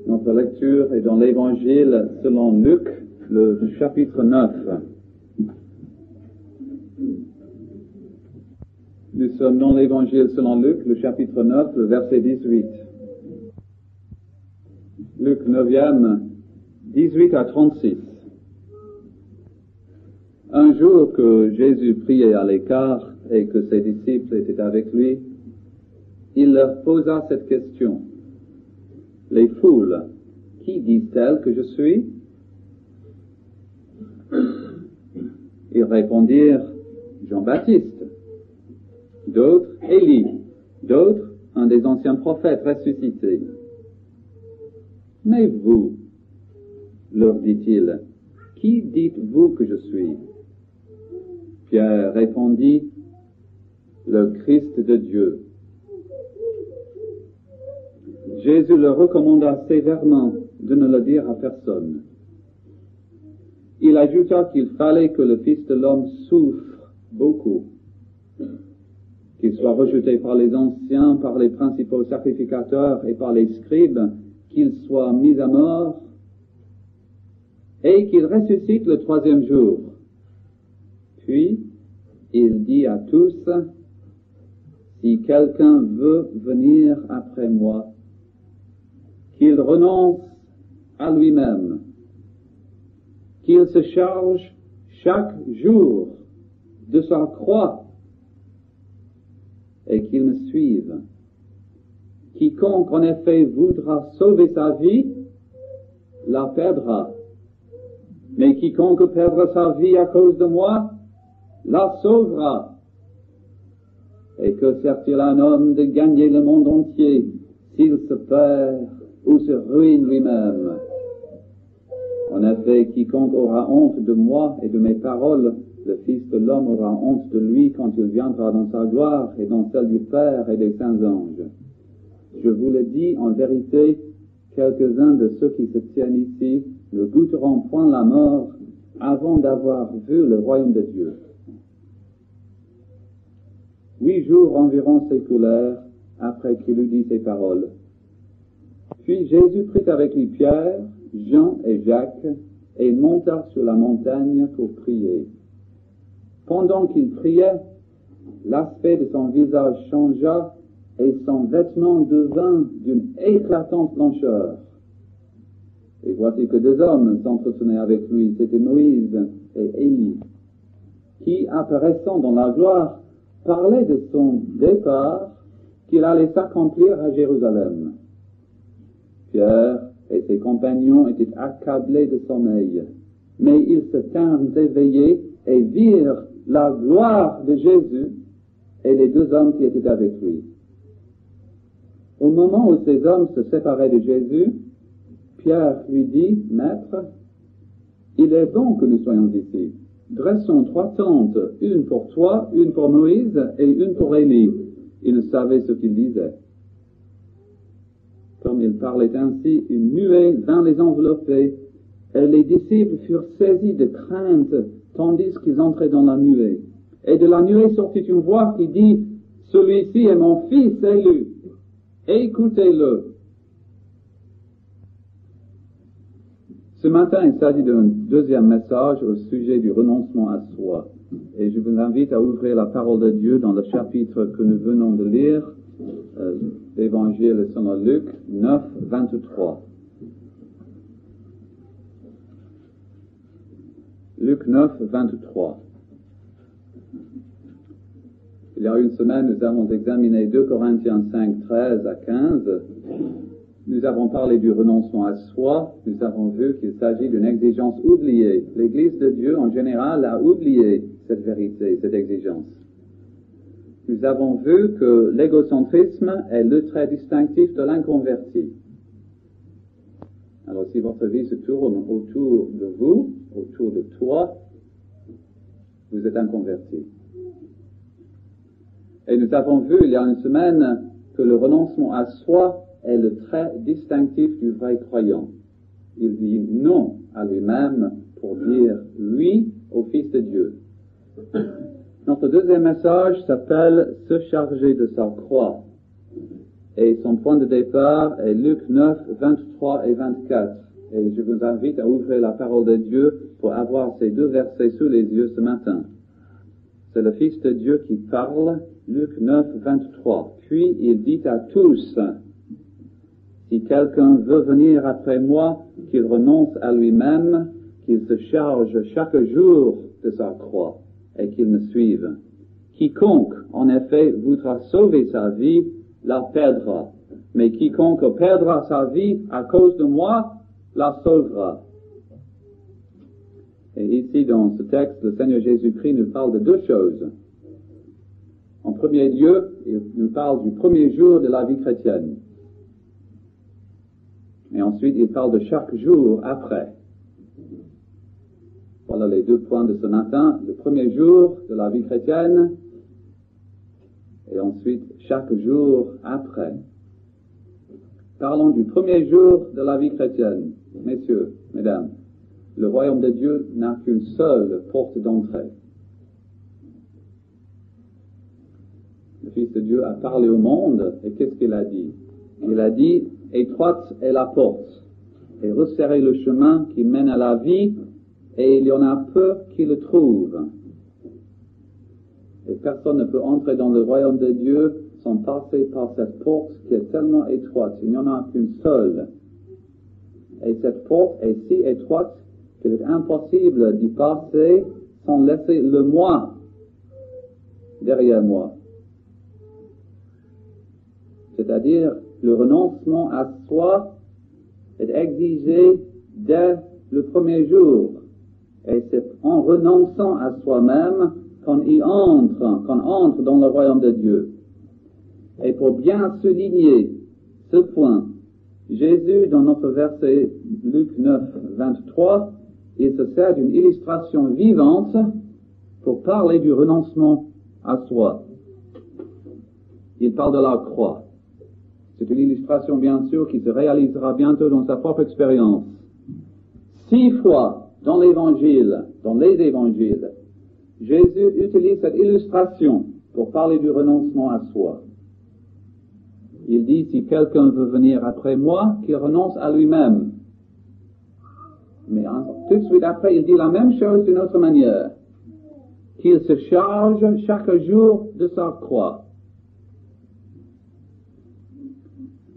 Notre lecture est dans l'Évangile selon Luc, le chapitre 9. Nous sommes dans l'Évangile selon Luc, le chapitre 9, le verset 18. Luc 9e, 18 à 36. Un jour que Jésus priait à l'écart et que ses disciples étaient avec lui, il leur posa cette question. Les foules, qui disent-elles que je suis? Ils répondirent, Jean-Baptiste. D'autres, Élie. D'autres, un des anciens prophètes ressuscités. Mais vous, leur dit-il, qui dites-vous que je suis? Pierre répondit, le Christ de Dieu. Jésus leur recommanda sévèrement de ne le dire à personne. Il ajouta qu'il fallait que le Fils de l'homme souffre beaucoup, qu'il soit rejeté par les anciens, par les principaux sacrificateurs et par les scribes, qu'il soit mis à mort, et qu'il ressuscite le troisième jour. Puis, il dit à tous, si quelqu'un veut venir après moi, qu'il renonce à lui-même, qu'il se charge chaque jour de sa croix et qu'il me suive. Quiconque en effet voudra sauver sa vie, la perdra. Mais quiconque perdra sa vie à cause de moi, la sauvera. Et que sert-il à un homme de gagner le monde entier s'il se perd ou se ruine lui-même? En effet, quiconque aura honte de moi et de mes paroles, le Fils de l'homme aura honte de lui quand il viendra dans sa gloire et dans celle du Père et des saints anges. Je vous le dis en vérité, quelques-uns de ceux qui se tiennent ici ne goûteront point la mort avant d'avoir vu le royaume de Dieu. 8 jours environ s'écoulèrent après qu'il eut dit ces paroles. Puis Jésus prit avec lui Pierre, Jean et Jacques et monta sur la montagne pour prier. Pendant qu'il priait, l'aspect de son visage changea et son vêtement devint d'une éclatante blancheur. Et voici que 2 hommes s'entretenaient avec lui, c'étaient Moïse et Élie, qui, apparaissant dans la gloire, parlaient de son départ qu'il allait s'accomplir à Jérusalem. Pierre et ses compagnons étaient accablés de sommeil, mais ils se tinrent éveillés et virent la gloire de Jésus et les 2 hommes qui étaient avec lui. Au moment où ces hommes se séparaient de Jésus, Pierre lui dit, Maître, il est bon que nous soyons ici. Dressons 3 tentes, une pour toi, une pour Moïse et une pour Élie. Il savait ce qu'il disait. Comme il parlait ainsi, une nuée vint les envelopper, et les disciples furent saisis de crainte, tandis qu'ils entraient dans la nuée. Et de la nuée sortit une voix qui dit, celui-ci est mon fils élu, écoutez-le. Ce matin, il s'agit d'un deuxième message au sujet du renoncement à soi. Et je vous invite à ouvrir la parole de Dieu dans le chapitre que nous venons de lire, l'Évangile selon Luc 9, 23. Luc 9, 23. Il y a une semaine, nous avons examiné 2 Corinthiens 5, 13 à 15. Nous avons parlé du renoncement à soi. Nous avons vu qu'il s'agit d'une exigence oubliée. L'Église de Dieu, en général, a oublié cette vérité, cette exigence. Nous avons vu que l'égocentrisme est le trait distinctif de l'inconverti. Alors, si votre vie se tourne autour de vous, autour de toi, vous êtes inconverti. Et nous avons vu, il y a une semaine, que le renoncement à soi est le trait distinctif du vrai croyant. Il dit non à lui-même pour dire oui au Fils de Dieu. Notre deuxième message s'appelle « Se charger de sa croix ». et son point de départ est Luc 9, 23 et 24. Et je vous invite à ouvrir la parole de Dieu pour avoir ces deux versets sous les yeux ce matin. C'est le Fils de Dieu qui parle, Luc 9, 23. Puis il dit à tous, si quelqu'un veut venir après moi, qu'il renonce à lui-même, qu'il se charge chaque jour de sa croix et qu'il me suive. Quiconque, en effet, voudra sauver sa vie, la perdra. Mais quiconque perdra sa vie à cause de moi, la sauvera. Et ici, dans ce texte, le Seigneur Jésus-Christ nous parle de deux choses. En premier lieu, il nous parle du premier jour de la vie chrétienne. Et ensuite, il parle de chaque jour après. Voilà les deux points de ce matin. Le premier jour de la vie chrétienne, et ensuite chaque jour après. Parlons du premier jour de la vie chrétienne. Messieurs, mesdames, le royaume de Dieu n'a qu'une seule porte d'entrée. Le Fils de Dieu a parlé au monde, et qu'est-ce qu'il a dit? Il a dit, étroite est la porte, et resserrez le chemin qui mène à la vie, et il y en a peu qui le trouvent. Et personne ne peut entrer dans le royaume de Dieu sans passer par cette porte qui est tellement étroite. Il n'y en a qu'une seule. Et cette porte est si étroite qu'il est impossible d'y passer sans laisser le moi derrière moi. C'est-à-dire, le renoncement à soi est exigé dès le premier jour. Et c'est en renonçant à soi-même qu'on entre dans le royaume de Dieu. Et pour bien souligner ce point, Jésus, dans notre verset Luc 9, 23, il se sert d'une illustration vivante pour parler du renoncement à soi. Il parle de la croix. C'est une illustration, bien sûr, qui se réalisera bientôt dans sa propre expérience. 6 fois dans les évangiles, Jésus utilise cette illustration pour parler du renoncement à soi. Il dit, si quelqu'un veut venir après moi, qu'il renonce à lui-même. Mais tout de suite après, il dit la même chose d'une autre manière. Qu'il se charge chaque jour de sa croix.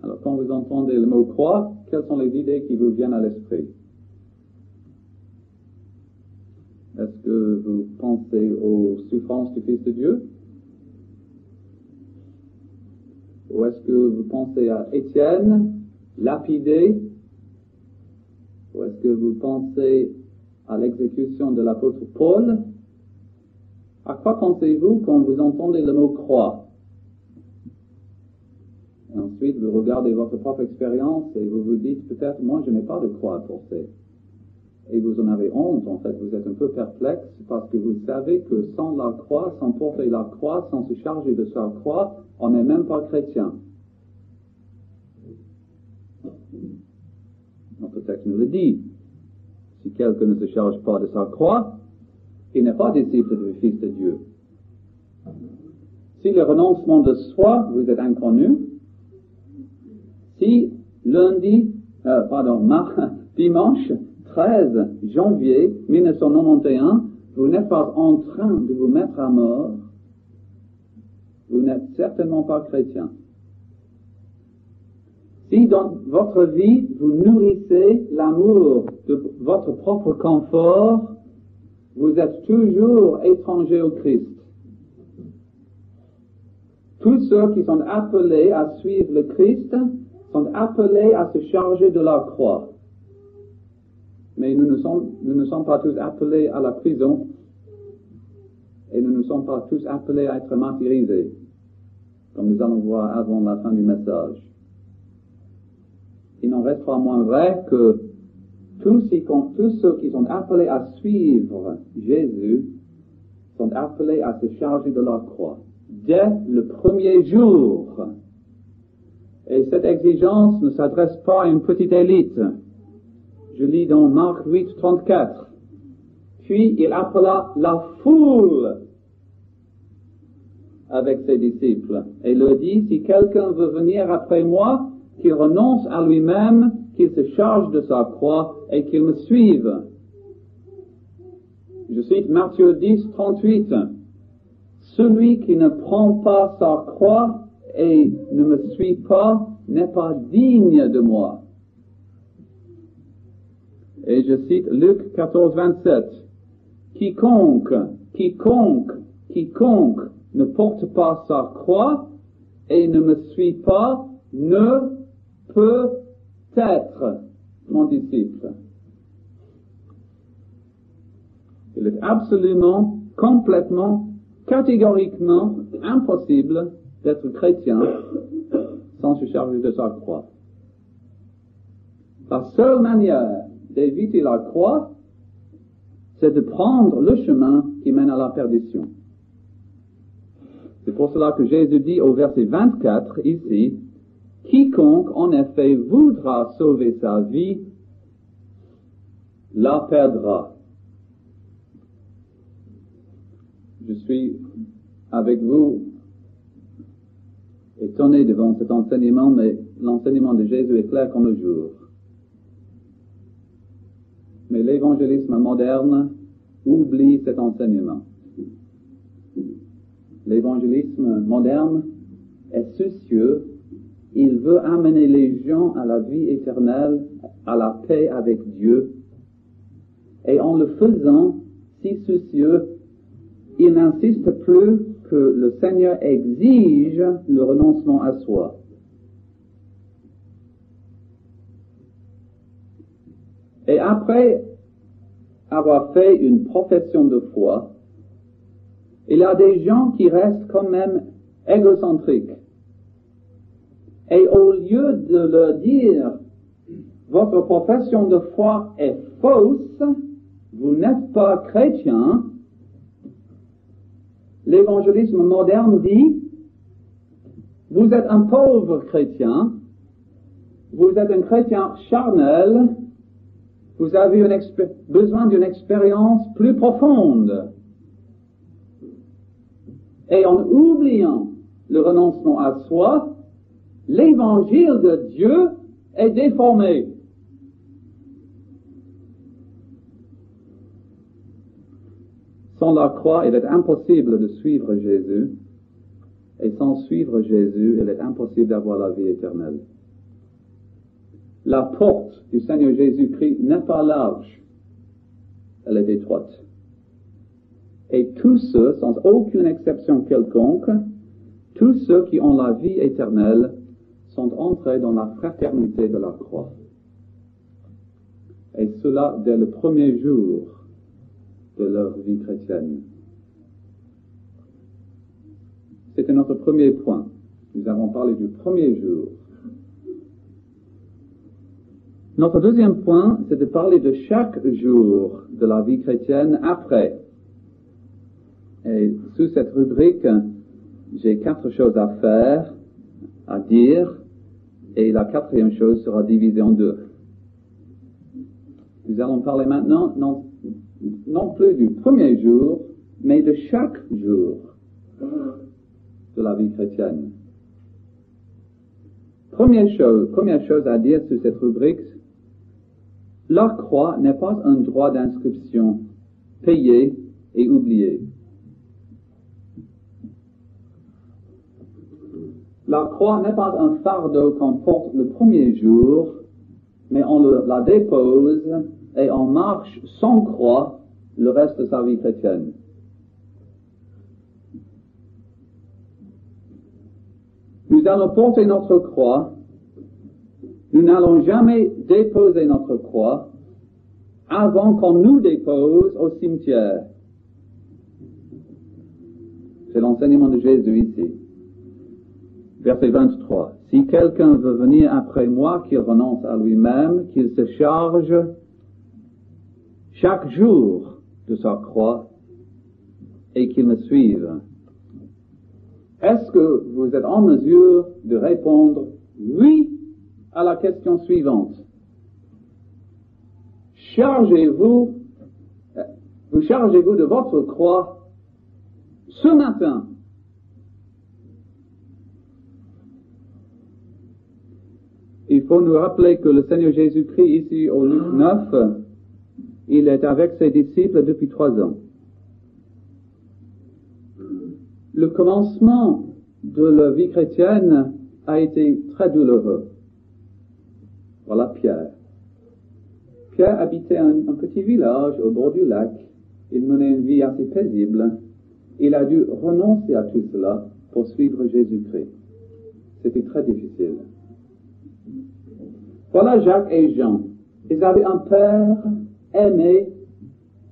Alors, quand vous entendez le mot croix, quelles sont les idées qui vous viennent à l'esprit? Est-ce que vous pensez aux souffrances du Fils de Dieu? Ou est-ce que vous pensez à Étienne, lapidé? Ou est-ce que vous pensez à l'exécution de l'apôtre Paul? À quoi pensez-vous quand vous entendez le mot croix? Et ensuite, vous regardez votre propre expérience et vous vous dites, peut-être, moi, je n'ai pas de croix à porter. Et vous en avez honte, en fait, vous êtes un peu perplexe parce que vous savez que sans la croix, sans porter la croix, sans se charger de sa croix, on n'est même pas chrétien. Notre texte nous le dit. Si quelqu'un ne se charge pas de sa croix, il n'est pas disciple du Fils de Dieu. Si le renoncement de soi vous est inconnu, si dimanche 13 janvier 1991, vous n'êtes pas en train de vous mettre à mort, vous n'êtes certainement pas chrétien. Si dans votre vie, vous nourrissez l'amour de votre propre confort, vous êtes toujours étranger au Christ. Tous ceux qui sont appelés à suivre le Christ sont appelés à se charger de la croix. Mais nous ne sommes pas tous appelés à la prison et nous ne sommes pas tous appelés à être martyrisés, comme nous allons voir avant la fin du message. Il n'en reste pas moins vrai que tous ceux qui sont appelés à suivre Jésus sont appelés à se charger de la croix dès le premier jour. Et cette exigence ne s'adresse pas à une petite élite. Je lis dans Marc 8, 34. Puis il appela la foule. avec ses disciples et leur dit, si quelqu'un veut venir après moi, qu'il renonce à lui-même, qu'il se charge de sa croix et qu'il me suive. Je cite Matthieu 10, 38. Celui qui ne prend pas sa croix et ne me suit pas n'est pas digne de moi. Et je cite Luc 14, 27. Quiconque ne porte pas sa croix et ne me suit pas ne peut être mon disciple. Il est absolument, complètement, catégoriquement impossible d'être chrétien sans se charger de sa croix. La seule manière d'éviter la croix, c'est de prendre le chemin qui mène à la perdition. C'est pour cela que Jésus dit au verset 24 ici, « Quiconque en effet voudra sauver sa vie, la perdra. » Je suis avec vous étonné devant cet enseignement, mais l'enseignement de Jésus est clair comme le jour. Mais l'évangélisme moderne oublie cet enseignement. L'évangélisme moderne est soucieux, il veut amener les gens à la vie éternelle, à la paix avec Dieu, et en le faisant si soucieux, il n'insiste plus que le Seigneur exige le renoncement à soi. Et après avoir fait une profession de foi, il y a des gens qui restent quand même égocentriques. Et au lieu de leur dire, votre profession de foi est fausse, vous n'êtes pas chrétien, l'évangélisme moderne dit, vous êtes un pauvre chrétien, vous êtes un chrétien charnel, vous avez besoin d'une expérience plus profonde. Et en oubliant le renoncement à soi, l'évangile de Dieu est déformé. Sans la croix, il est impossible de suivre Jésus, et sans suivre Jésus, il est impossible d'avoir la vie éternelle. La porte du Seigneur Jésus-Christ n'est pas large, elle est étroite. Et tous ceux, sans aucune exception quelconque, tous ceux qui ont la vie éternelle sont entrés dans la fraternité de la croix. Et cela dès le premier jour de leur vie chrétienne. C'était notre premier point. Nous avons parlé du premier jour. Notre deuxième point, c'est de parler de chaque jour de la vie chrétienne après. Et sous cette rubrique, j'ai 4 choses à faire, à dire, et la 4e chose sera divisée en 2. Nous allons parler maintenant, non plus du premier jour, mais de chaque jour de la vie chrétienne. Première chose à dire sur cette rubrique, la croix n'est pas un droit d'inscription payé et oublié. La croix n'est pas un fardeau qu'on porte le premier jour, mais on la dépose et on marche sans croix le reste de sa vie chrétienne. Nous allons porter notre croix. Nous n'allons jamais déposer notre croix avant qu'on nous dépose au cimetière. C'est l'enseignement de Jésus ici. Verset 23. Si quelqu'un veut venir après moi, qu'il renonce à lui-même, qu'il se charge chaque jour de sa croix et qu'il me suive. Est-ce que vous êtes en mesure de répondre oui à la question suivante? Chargez-vous de votre croix ce matin faut nous rappeler que le Seigneur Jésus-Christ, ici au Luc 9, il est avec ses disciples depuis 3 ans. Le commencement de la vie chrétienne a été très douloureux. Voilà Pierre. Pierre habitait un petit village au bord du lac. Il menait une vie assez paisible. Il a dû renoncer à tout cela pour suivre Jésus-Christ. C'était très difficile. Voilà Jacques et Jean. Ils avaient un père aimé.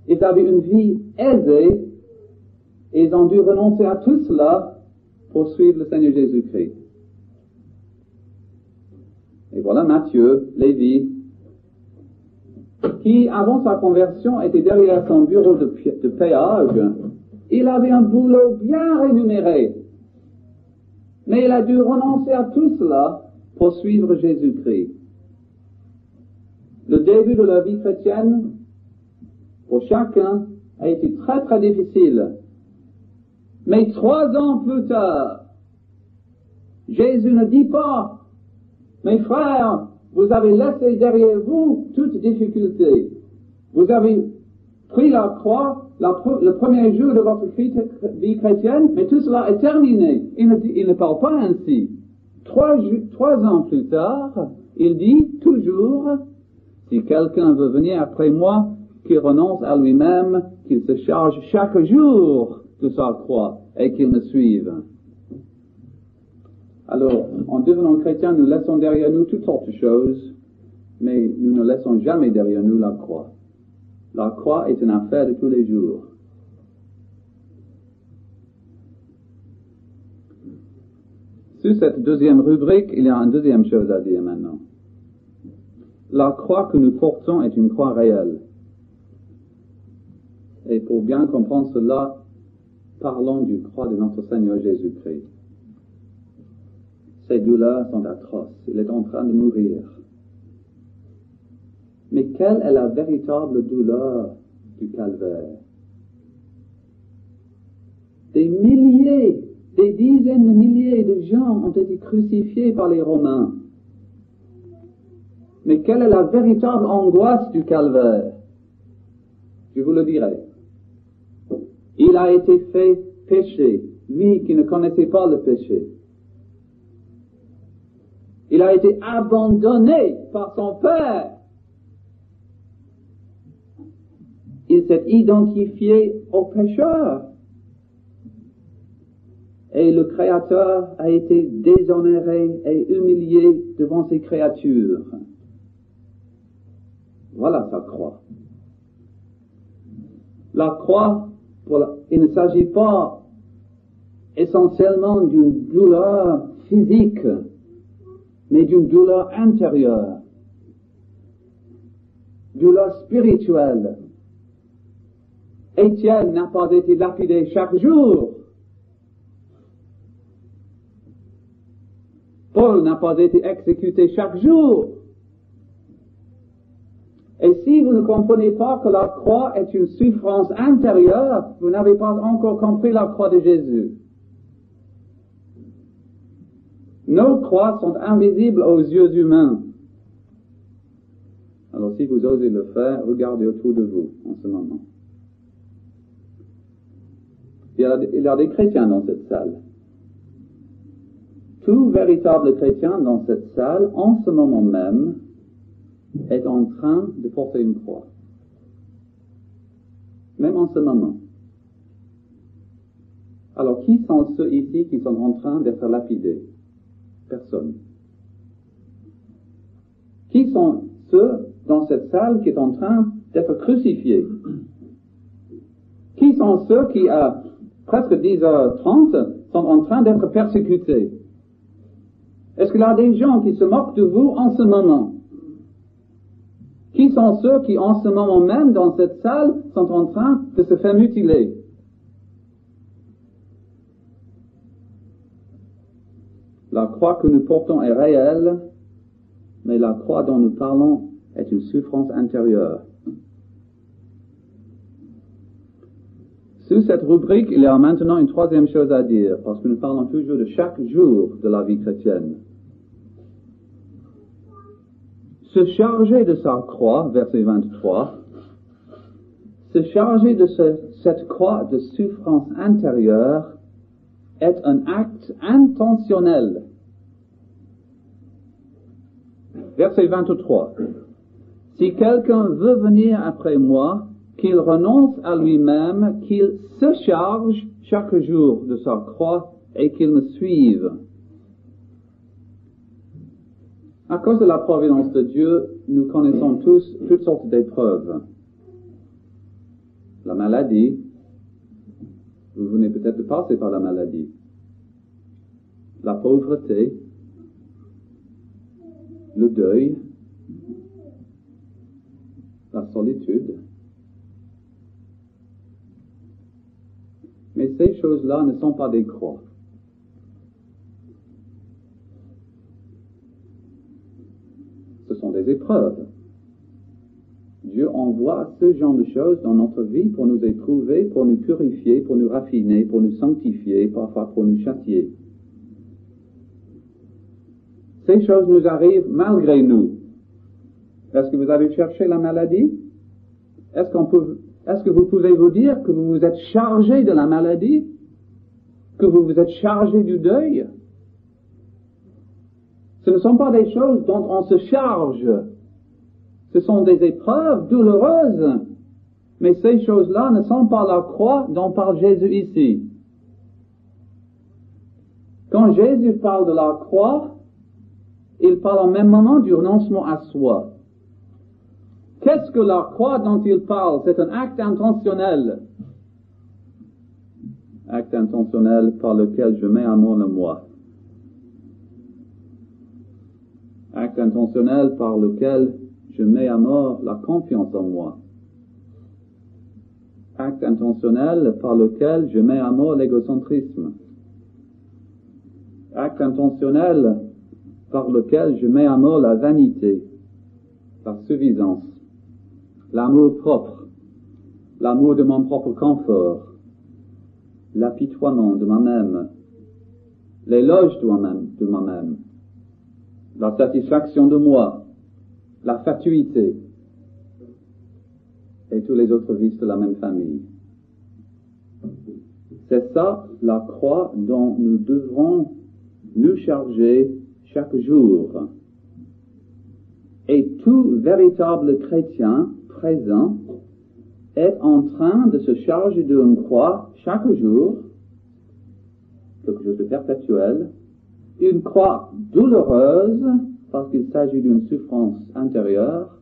Ils avaient une vie aisée. Et ils ont dû renoncer à tout cela pour suivre le Seigneur Jésus-Christ. Et voilà Matthieu, Lévi, qui, avant sa conversion, était derrière son bureau de péage. Il avait un boulot bien rémunéré. Mais il a dû renoncer à tout cela pour suivre Jésus-Christ. Le début de la vie chrétienne, pour chacun, a été très très difficile. Mais 3 ans plus tard, Jésus ne dit pas: mes frères, vous avez laissé derrière vous toute difficulté. Vous avez pris la croix le premier jour de votre vie chrétienne, mais tout cela est terminé. Il ne parle pas ainsi. 3 ans plus tard, il dit toujours: si quelqu'un veut venir après moi, qu'il renonce à lui-même, qu'il se charge chaque jour de sa croix et qu'il me suive. Alors, en devenant chrétiens, nous laissons derrière nous toutes sortes de choses, mais nous ne laissons jamais derrière nous la croix. La croix est une affaire de tous les jours. Sur cette deuxième rubrique, il y a une deuxième chose à dire maintenant. La croix que nous portons est une croix réelle. Et pour bien comprendre cela, parlons du croix de notre Seigneur Jésus-Christ. Ses douleurs sont atroces. Il est en train de mourir. Mais quelle est la véritable douleur du calvaire? Des milliers, des dizaines de milliers de gens ont été crucifiés par les Romains. Mais quelle est la véritable angoisse du calvaire? Je vous le dirai. Il a été fait péché, lui qui ne connaissait pas le péché. Il a été abandonné par son Père. Il s'est identifié au pécheur. Et le Créateur a été déshonoré et humilié devant ses créatures. Voilà sa croix. La croix, il ne s'agit pas essentiellement d'une douleur physique, mais d'une douleur intérieure, douleur spirituelle. Étienne n'a pas été lapidé chaque jour. Paul n'a pas été exécuté chaque jour. Et si vous ne comprenez pas que la croix est une souffrance intérieure, vous n'avez pas encore compris la croix de Jésus. Nos croix sont invisibles aux yeux humains. Alors si vous osez le faire, regardez autour de vous en ce moment. Il y a des chrétiens dans cette salle. Tout véritable chrétien dans cette salle, en ce moment même, est en train de porter une croix. Même en ce moment. Alors, qui sont ceux ici qui sont en train d'être lapidés? Personne. Qui sont ceux dans cette salle qui sont en train d'être crucifiés? Qui sont ceux qui, à presque 10h30, sont en train d'être persécutés? Est-ce qu'il y a des gens qui se moquent de vous en ce moment? Qui sont ceux qui, en ce moment même, dans cette salle, sont en train de se faire mutiler? La croix que nous portons est réelle, mais la croix dont nous parlons est une souffrance intérieure. Sous cette rubrique, il y a maintenant une troisième chose à dire, parce que nous parlons toujours de chaque jour de la vie chrétienne. se charger de sa croix, verset 23, se charger de cette croix de souffrance intérieure est un acte intentionnel. Verset 23. Si quelqu'un veut venir après moi, qu'il renonce à lui-même, qu'il se charge chaque jour de sa croix et qu'il me suive. À cause de la providence de Dieu, nous connaissons tous toutes sortes d'épreuves. La maladie, vous venez peut-être de passer par la maladie. La pauvreté, le deuil, la solitude. Mais ces choses-là ne sont pas des croix. Ce sont des épreuves. Dieu envoie ce genre de choses dans notre vie pour nous éprouver, pour nous purifier, pour nous raffiner, pour nous sanctifier, parfois pour nous châtier. Ces choses nous arrivent malgré nous. Est-ce que vous avez cherché la maladie? Est-ce que vous pouvez vous dire que vous vous êtes chargé de la maladie? Que vous vous êtes chargé du deuil? Ce ne sont pas des choses dont on se charge. Ce sont des épreuves douloureuses. Mais ces choses-là ne sont pas la croix dont parle Jésus ici. Quand Jésus parle de la croix, il parle en même moment du renoncement à soi. Qu'est-ce que la croix dont il parle? C'est un acte intentionnel. Acte intentionnel par lequel je mets à mort le moi. Acte intentionnel par lequel je mets à mort la confiance en moi. Acte intentionnel par lequel je mets à mort l'égocentrisme. Acte intentionnel par lequel je mets à mort la vanité, la suffisance, l'amour propre, l'amour de mon propre confort, l'apitoiement de moi-même, l'éloge de moi-même, la satisfaction de moi, la fatuité, et tous les autres vices de la même famille. C'est ça la croix dont nous devrons nous charger chaque jour. Et tout véritable chrétien présent est en train de se charger d'une croix chaque jour, quelque chose de perpétuel, une croix douloureuse parce qu'il s'agit d'une souffrance intérieure,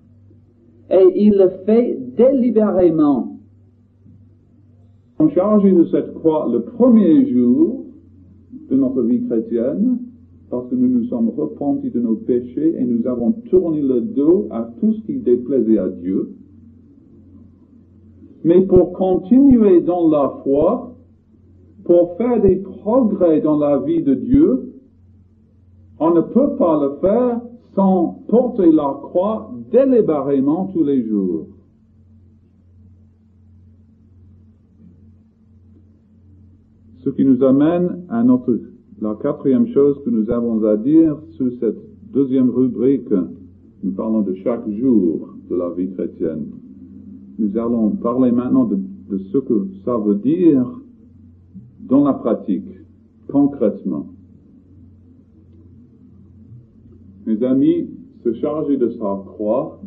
et il le fait délibérément. On est chargé de cette croix le premier jour de notre vie chrétienne, parce que nous nous sommes repentis de nos péchés et nous avons tourné le dos à tout ce qui déplaisait à Dieu. Mais pour continuer dans la foi, pour faire des progrès dans la vie de Dieu, on ne peut pas le faire sans porter la croix délibérément tous les jours. Ce qui nous amène à la quatrième chose que nous avons à dire sur cette deuxième rubrique. Nous parlons de chaque jour de la vie chrétienne. Nous allons parler maintenant de ce que ça veut dire dans la pratique, concrètement. Mes amis, se charger de sa croix,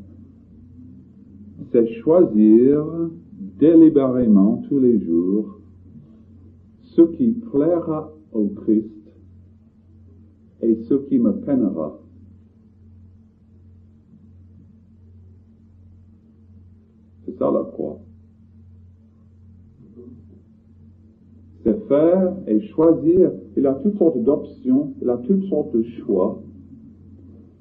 c'est choisir délibérément tous les jours ce qui plaira au Christ et ce qui me peinera. C'est ça la croix. C'est faire et choisir. Il a toutes sortes d'options, il a toutes sortes de choix.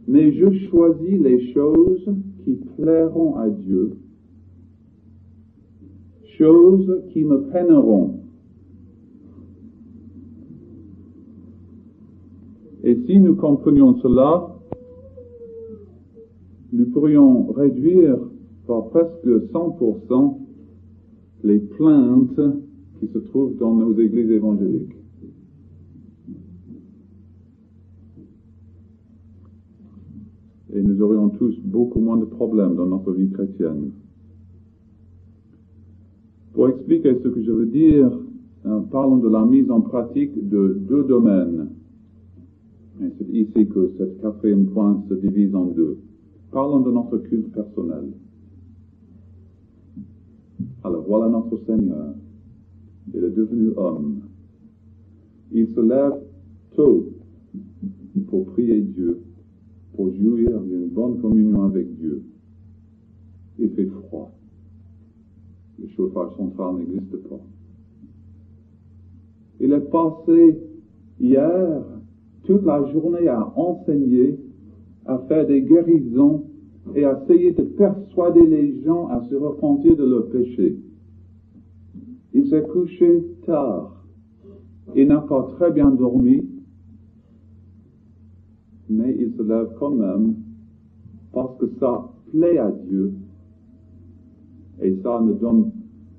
Mais je choisis les choses qui plairont à Dieu, choses qui me peineront. Et si nous comprenions cela, nous pourrions réduire par presque 100% les plaintes qui se trouvent dans nos églises évangéliques. et nous aurions tous beaucoup moins de problèmes dans notre vie chrétienne. Pour expliquer ce que je veux dire, parlons de la mise en pratique de deux domaines. Et c'est ici que ce quatrième point se divise en deux. Parlons de notre culte personnel. Alors voilà notre Seigneur. Il est devenu homme. Il se lève tôt pour prier Dieu, pour jouir d'une bonne communion avec Dieu. Il fait froid. Le chauffage central n'existe pas. Il est passé hier toute la journée à enseigner, à faire des guérisons et à essayer de persuader les gens à se repentir de leurs péchés. Il s'est couché tard. Il n'a pas très bien dormi, mais il se lève quand même parce que ça plaît à Dieu et ça ne donne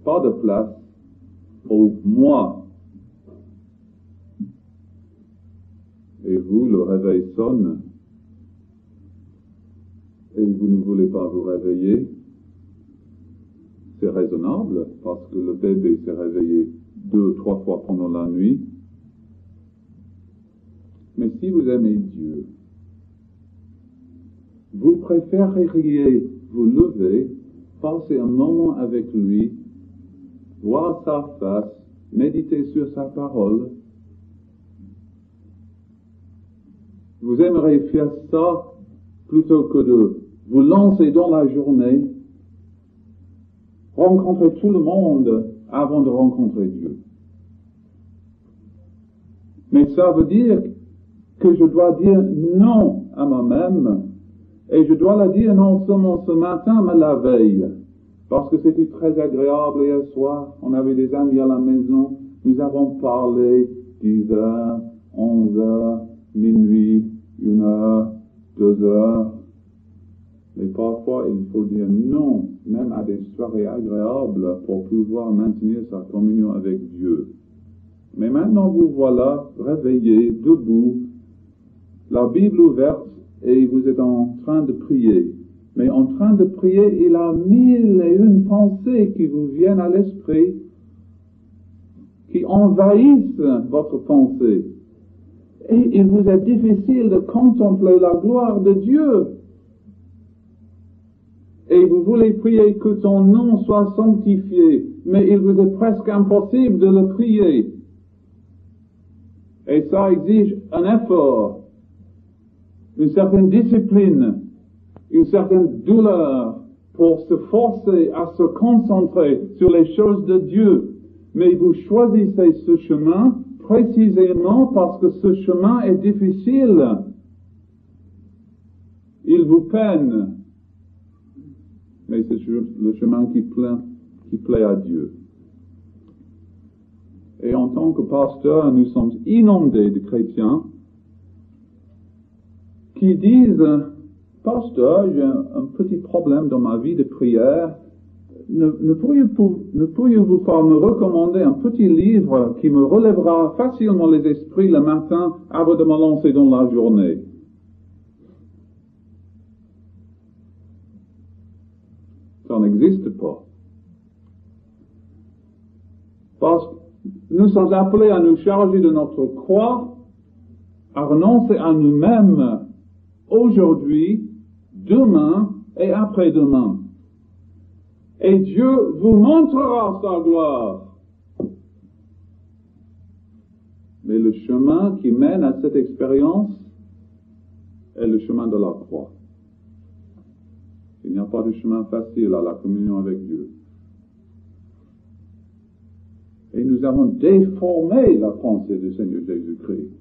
pas de place au moi. Et vous, le réveil sonne et vous ne voulez pas vous réveiller. C'est raisonnable parce que le bébé s'est réveillé 2 ou 3 fois pendant la nuit. Mais si vous aimez Dieu, vous préféreriez vous lever, passer un moment avec lui, voir sa face, méditer sur sa parole. Vous aimeriez faire ça plutôt que de vous lancer dans la journée, rencontrer tout le monde avant de rencontrer Dieu. Mais ça veut dire que je dois dire non à moi-même, et je dois le dire non seulement ce matin, mais la veille. Parce que c'était très agréable hier soir, on avait des amis à la maison, nous avons parlé 10 heures, 11 heures, minuit, 1 heure, 2 heures. Mais parfois, il faut dire non, même à des soirées agréables, pour pouvoir maintenir sa communion avec Dieu. Mais maintenant, vous voilà réveillés, debout, la Bible ouverte, et vous êtes en train de prier. Mais en train de prier, il a 1001 pensées qui vous viennent à l'esprit, qui envahissent votre pensée. Et il vous est difficile de contempler la gloire de Dieu. Et vous voulez prier que ton nom soit sanctifié, mais il vous est presque impossible de le prier. Et ça exige un effort, une certaine discipline, une certaine douleur pour se forcer à se concentrer sur les choses de Dieu. Mais vous choisissez ce chemin précisément parce que ce chemin est difficile. Il vous peine. Mais c'est le chemin qui plaît à Dieu. Et en tant que pasteur, nous sommes inondés de chrétiens qui disent « Pasteur, j'ai un petit problème dans ma vie de prière. Ne pourriez-vous pas me recommander un petit livre qui me relèvera facilement les esprits le matin avant de me lancer dans la journée ?» Ça n'existe pas. Parce que nous sommes appelés à nous charger de notre croix, à renoncer à nous-mêmes aujourd'hui, demain et après-demain. Et Dieu vous montrera sa gloire. Mais le chemin qui mène à cette expérience est le chemin de la croix. Il n'y a pas de chemin facile à la communion avec Dieu. Et nous avons déformé la pensée du Seigneur Jésus-Christ.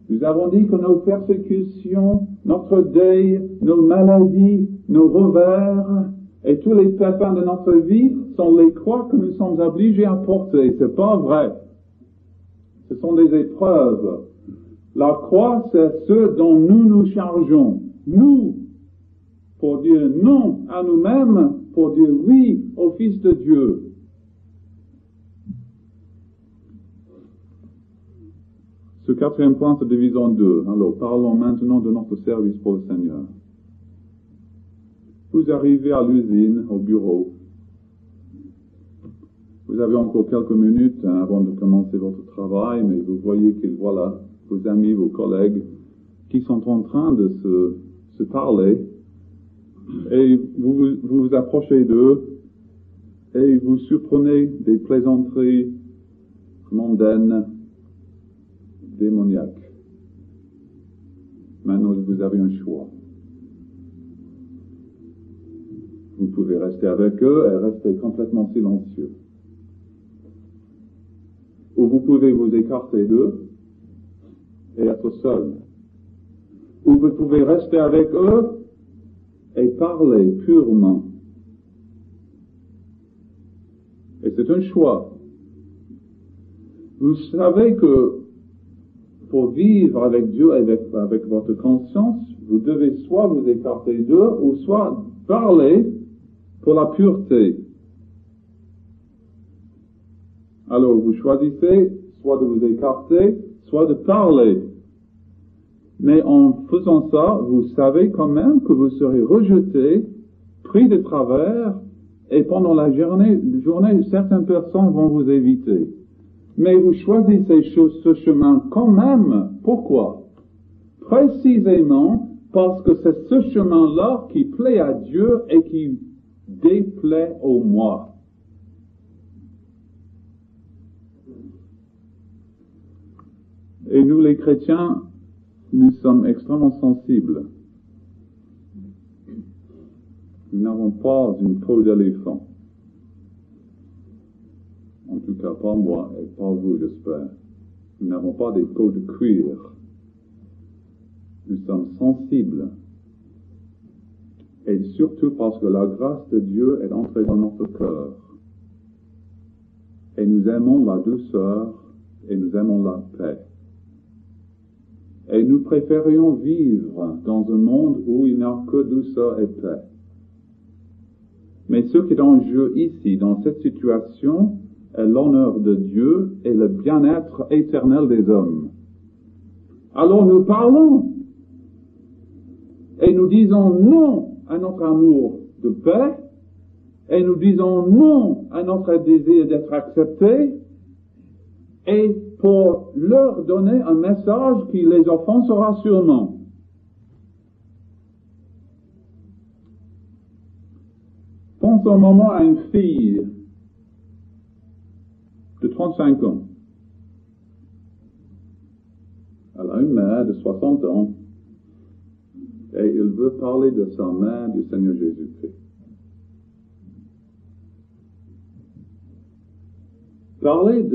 Nous avons dit que nos persécutions, notre deuil, nos maladies, nos revers et tous les pépins de notre vie sont les croix que nous sommes obligés à porter. C'est pas vrai. Ce sont des épreuves. La croix, c'est ce dont nous nous chargeons. Nous, pour dire non à nous-mêmes, pour dire oui au Fils de Dieu. Ce quatrième point se divise en deux. Alors, parlons maintenant de notre service pour le Seigneur. Vous arrivez à l'usine, au bureau. Vous avez encore quelques minutes avant de commencer votre travail, mais vous voyez que voilà, vos amis, vos collègues, qui sont en train de se parler, et vous approchez d'eux, et vous surprenez des plaisanteries mondaines, démoniaques. Maintenant, vous avez un choix. Vous pouvez rester avec eux et rester complètement silencieux. Ou vous pouvez vous écarter d'eux et être seul. Ou vous pouvez rester avec eux et parler purement. Et c'est un choix. Vous savez que pour vivre avec Dieu et avec votre conscience, vous devez soit vous écarter d'eux ou soit parler pour la pureté. Alors vous choisissez soit de vous écarter, soit de parler. Mais en faisant ça, vous savez quand même que vous serez rejeté, pris de travers, et pendant la journée, certaines personnes vont vous éviter. Mais vous choisissez ce chemin quand même. Pourquoi? Précisément parce que c'est ce chemin-là qui plaît à Dieu et qui déplaît au moi. Et nous, les chrétiens, nous sommes extrêmement sensibles. Nous n'avons pas une peau d'éléphant. En tout cas, pas moi et pas vous, j'espère. Nous n'avons pas des peaux de cuir. Nous sommes sensibles. Et surtout parce que la grâce de Dieu est entrée dans notre cœur. Et nous aimons la douceur et nous aimons la paix. Et nous préférions vivre dans un monde où il n'y a que douceur et paix. Mais ce qui est en jeu ici, dans cette situation, est l'honneur de Dieu et le bien-être éternel des hommes. Alors nous parlons et nous disons non à notre amour de paix et nous disons non à notre désir d'être acceptés et pour leur donner un message qui les offensera sûrement. Pense un moment à une fille de 35 ans. Elle a une mère de 60 ans et elle veut parler de sa mère du Seigneur Jésus-Christ. Parler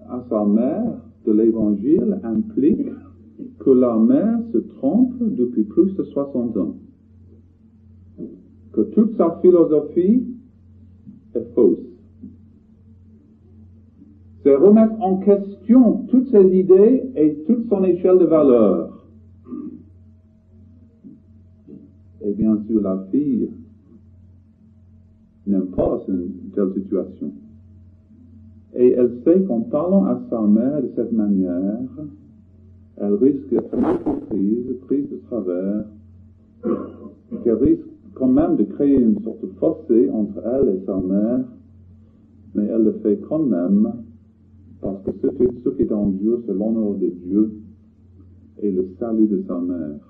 à sa mère de l'Évangile implique que la mère se trompe depuis plus de 60 ans. Que toute sa philosophie est fausse. C'est remettre en question toutes ses idées et toute son échelle de valeurs. Et bien sûr, la fille n'aime pas une telle situation. Et elle sait qu'en parlant à sa mère de cette manière, elle risque d'être mal prise de travers, qu'elle risque quand même de créer une sorte de fossé entre elle et sa mère, mais elle le fait quand même, parce que ce qui est en jeu, c'est l'honneur de Dieu et le salut de sa mère.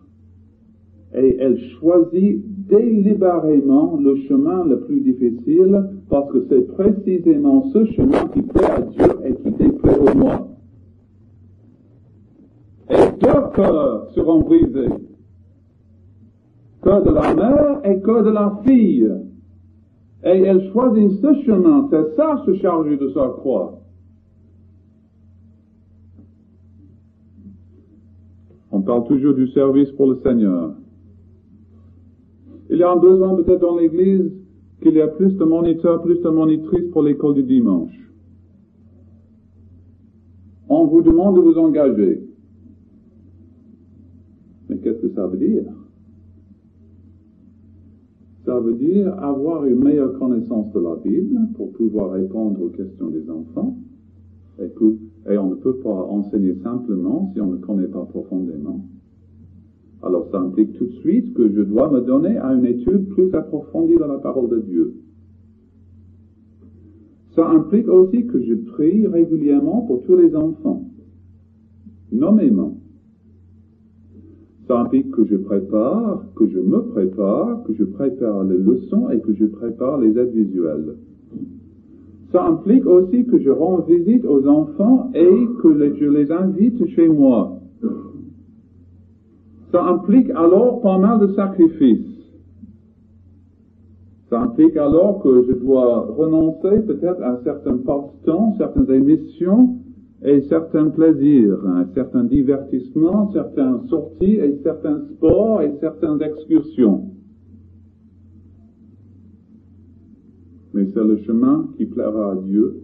Et elle choisit délibérément le chemin le plus difficile, parce que c'est précisément ce chemin qui plaît à Dieu et qui déplaît au moi. Et deux cœurs seront brisés. Cœur de la mère et cœur de la fille. Et elle choisit ce chemin, c'est ça se charger de sa croix. On parle toujours du service pour le Seigneur. Il y a un besoin peut-être dans l'Église qu'il y a plus de moniteurs, plus de monitrices pour l'école du dimanche. On vous demande de vous engager. Mais qu'est-ce que ça veut dire? Ça veut dire avoir une meilleure connaissance de la Bible pour pouvoir répondre aux questions des enfants. Et on ne peut pas enseigner simplement si on ne connaît pas profondément. Alors ça implique tout de suite que je dois me donner à une étude plus approfondie dans la parole de Dieu. Ça implique aussi que je prie régulièrement pour tous les enfants, nommément. Ça implique que je me prépare, que je prépare les leçons et que je prépare les aides visuelles. Ça implique aussi que je rends visite aux enfants et que je les invite chez moi. Ça implique alors pas mal de sacrifices. Ça implique alors que je dois renoncer peut-être à certains passe-temps, certaines émissions et certains plaisirs, certains divertissements, certaines sorties et certains sports et certaines excursions. Mais c'est le chemin qui plaira à Dieu.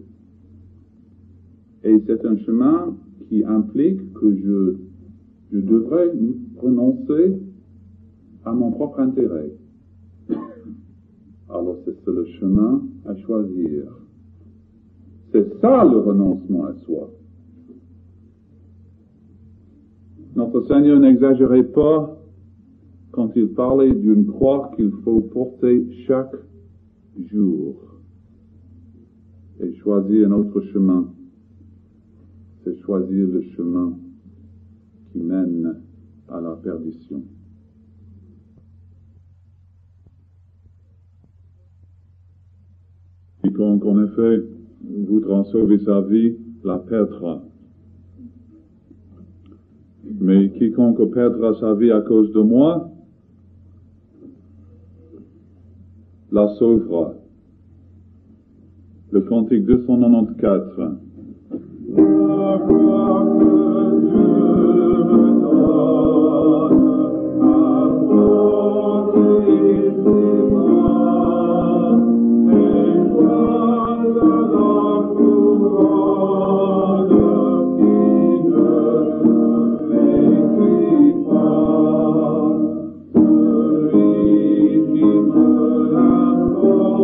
Et c'est un chemin qui implique que je devrais renoncer à mon propre intérêt. Alors c'est le chemin à choisir. C'est ça le renoncement à soi. Notre Seigneur n'exagérait pas quand il parlait d'une croix qu'il faut porter chaque jour. Et choisir un autre chemin, c'est choisir le chemin qui mène à la perdition. Quiconque, en effet, voudra sauver sa vie, la perdra. Mais quiconque perdra sa vie à cause de moi, la sauvera. Le cantique 294. La gloire que Dieu me donne, à porter ses mains, et voile la couronne qui ne m'écrit pas, celui qui me l'apporte,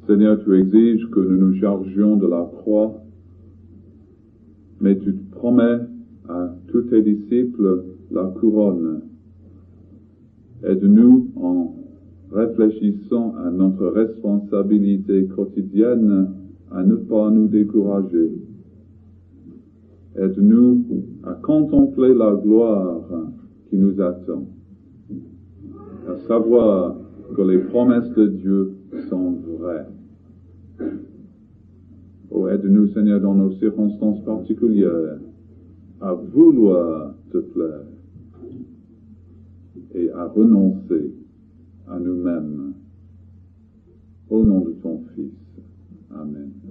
Seigneur, tu exiges que nous nous chargions de la croix mais tu te promets à tous tes disciples la couronne. Aide-nous en réfléchissant à notre responsabilité quotidienne à ne pas nous décourager. Aide-nous à contempler la gloire qui nous attend, à savoir que les promesses de Dieu sont vraies. Oh, aide-nous, Seigneur, dans nos circonstances particulières, à vouloir te plaire et à renoncer à nous-mêmes. Au nom de ton Fils. Amen.